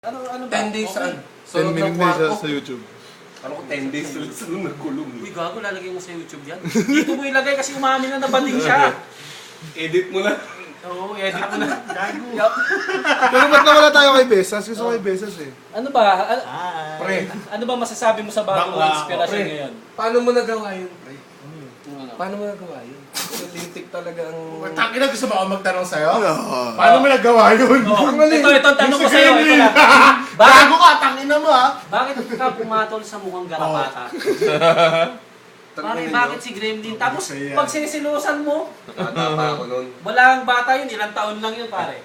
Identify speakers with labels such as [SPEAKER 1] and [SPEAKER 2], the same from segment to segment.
[SPEAKER 1] Ano ba?
[SPEAKER 2] 10 days saan?
[SPEAKER 3] 10 minutes na siya sa YouTube.
[SPEAKER 2] Ano ko 10 days sunod nagkulong.
[SPEAKER 1] Uy, gago, lalagay mo sa YouTube yan. Dito mo ilagay kasi umamin na nabanding siya.
[SPEAKER 2] Edit mo na.
[SPEAKER 1] Oo, edit mo na.
[SPEAKER 3] Pero ba't nawala tayo kay Besas? Gusto ko kay Besas eh.
[SPEAKER 1] Ano ba?
[SPEAKER 2] Pre,
[SPEAKER 1] Ano ba masasabi mo sa bagong inspirasyon
[SPEAKER 2] pre.
[SPEAKER 1] ngayon?
[SPEAKER 2] Paano mo nagawa yun, pre?
[SPEAKER 1] Ano?
[SPEAKER 2] Paano mo nagawa yun? Lintik talaga ang...
[SPEAKER 4] Tangin na, gusto mo ako magtanong sa'yo? Paano mo nagawa yun?
[SPEAKER 1] Ito, ang tanong ko sa'yo. Ito na.
[SPEAKER 4] Bago ka, tangin na mo ha?
[SPEAKER 1] Bakit ka pumatol sa mukhang garapata? Pare, bakit si Gremlin? Tapos, pag sinisilusan mo,
[SPEAKER 2] Bata pa ako nun.
[SPEAKER 1] walang bata yun, ilang taon lang yun, pare.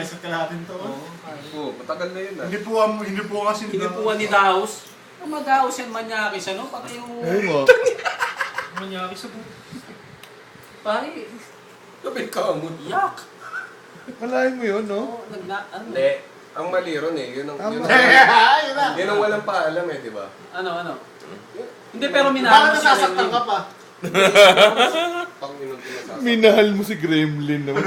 [SPEAKER 4] Isa't kalahatin to.
[SPEAKER 2] Oo, matagal na yun ah.
[SPEAKER 4] Hindi po kasi
[SPEAKER 1] Hinipuan ni Daos. Ang Daos yan, manyakis, ano? Pati yung...
[SPEAKER 3] Oo nga.
[SPEAKER 1] Manyakis sa pare,
[SPEAKER 2] Sabi ka mo.
[SPEAKER 1] yak!
[SPEAKER 3] Kalahin mo yun, no?
[SPEAKER 1] Ano?
[SPEAKER 2] Hindi. Ang mali ron eh. Yun ang walang paalam eh, di ba?
[SPEAKER 1] Ano? Hindi, pero minahal mo
[SPEAKER 4] Bakit
[SPEAKER 1] si
[SPEAKER 4] nasasaktan
[SPEAKER 1] Gremlin.
[SPEAKER 4] ka pa?
[SPEAKER 2] Panginong pinasasaktan.
[SPEAKER 3] Minahal mo si Gremlin naman.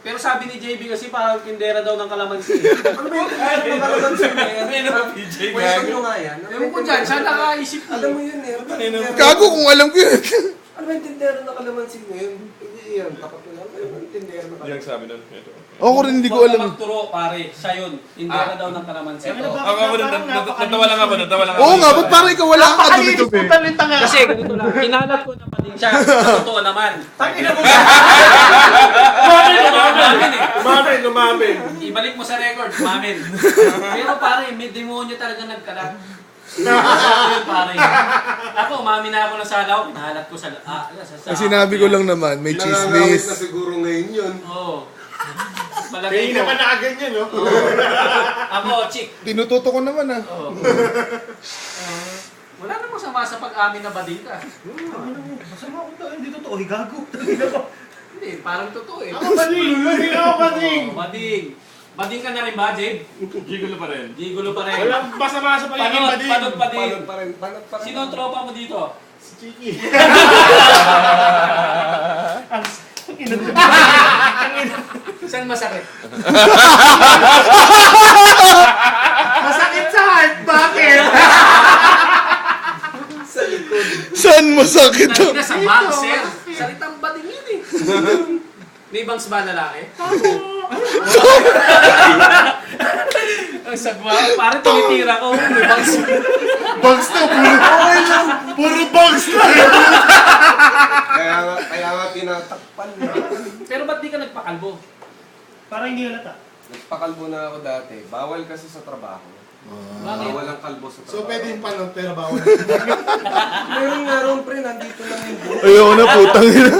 [SPEAKER 1] Pero sabi ni JB kasi parang tindera daw ng kalamansi.
[SPEAKER 2] Ano ba yun? Ano ba kalamansi mo yan?
[SPEAKER 1] PJ
[SPEAKER 2] Pwesto nyo nga yan.
[SPEAKER 1] Ewan ko dyan, siya nakaisip
[SPEAKER 2] Alam mo yun eh.
[SPEAKER 3] Gago kung alam ko yun.
[SPEAKER 2] Ano ba yung tindero na kalamansi mo yun? Hindi yan. Tapat mo lang. Ano ba yung tindero na kalamansi?
[SPEAKER 5] sabi nun.
[SPEAKER 3] Ako rin hindi ko alam.
[SPEAKER 1] Magturo, pare. Siya yun. Tindera daw ng kalamansi.
[SPEAKER 5] Ako, natawa lang ako.
[SPEAKER 3] Oo nga, ba't parang ikaw wala kang kadumi-dumi?
[SPEAKER 1] Kasi ganito lang. Kinalat ko na pa din siya. Sa totoo naman. Tangina mo Umamin. Ibalik mo sa record. Umamin. Pero pare, may demonyo talaga nagkalat. Yun, pare. Ako, umamin na ako ng salaw. Kinalat ko sa...
[SPEAKER 3] Sinabi ko lang naman, may
[SPEAKER 2] Nangangamit
[SPEAKER 3] chismis.
[SPEAKER 2] na siguro ngayon yun.
[SPEAKER 1] Oo.
[SPEAKER 4] Kaya
[SPEAKER 1] Palagay ko.
[SPEAKER 4] naman nakaganyan, no?
[SPEAKER 1] Ako, chick.
[SPEAKER 3] Tinututo ko naman ah.
[SPEAKER 1] Oo. Wala namang sama sa pag-amin na bading ka.
[SPEAKER 4] Masama ako to, hindi totoo, gago.
[SPEAKER 1] Hindi, parang totoo eh.
[SPEAKER 4] Ako bading! Hindi ako bading!
[SPEAKER 1] Oo, bading. Bading ka na rin ba, Jade?
[SPEAKER 5] Gigulo pa rin.
[SPEAKER 1] Gigulo pa rin.
[SPEAKER 4] Walang masama sa pagiging
[SPEAKER 1] Panot,
[SPEAKER 4] bading.
[SPEAKER 1] panot bading.
[SPEAKER 2] Panot pa rin. Panot pa rin.
[SPEAKER 1] Sino ang tropa mo dito?
[SPEAKER 4] Si Chiki.
[SPEAKER 1] Saan masakit?
[SPEAKER 4] Masakit sa heart, bakit?
[SPEAKER 2] Sa likod.
[SPEAKER 3] Saan masakit to?
[SPEAKER 1] Nagina sa bangs, sir. Salitang bading yun eh. May bangs ba lalaki? Ang sagwa. Parang tumitira ko. May bangs.
[SPEAKER 4] Bangs na, puro bangs na.
[SPEAKER 2] Kaya nga tinatakpan.
[SPEAKER 1] Pero ba't di ka nagpakalbo?
[SPEAKER 4] Parang hindi halata.
[SPEAKER 2] Nagpakalbo na ako dati. Bawal kasi sa trabaho.
[SPEAKER 1] Bakit?
[SPEAKER 2] Bawal ang kalbo sa trabaho.
[SPEAKER 4] So pwede yung panot pero bawal.
[SPEAKER 2] Meron nga ron, pre. Nandito lang yung buhok.
[SPEAKER 3] Ayoko na, putang ina.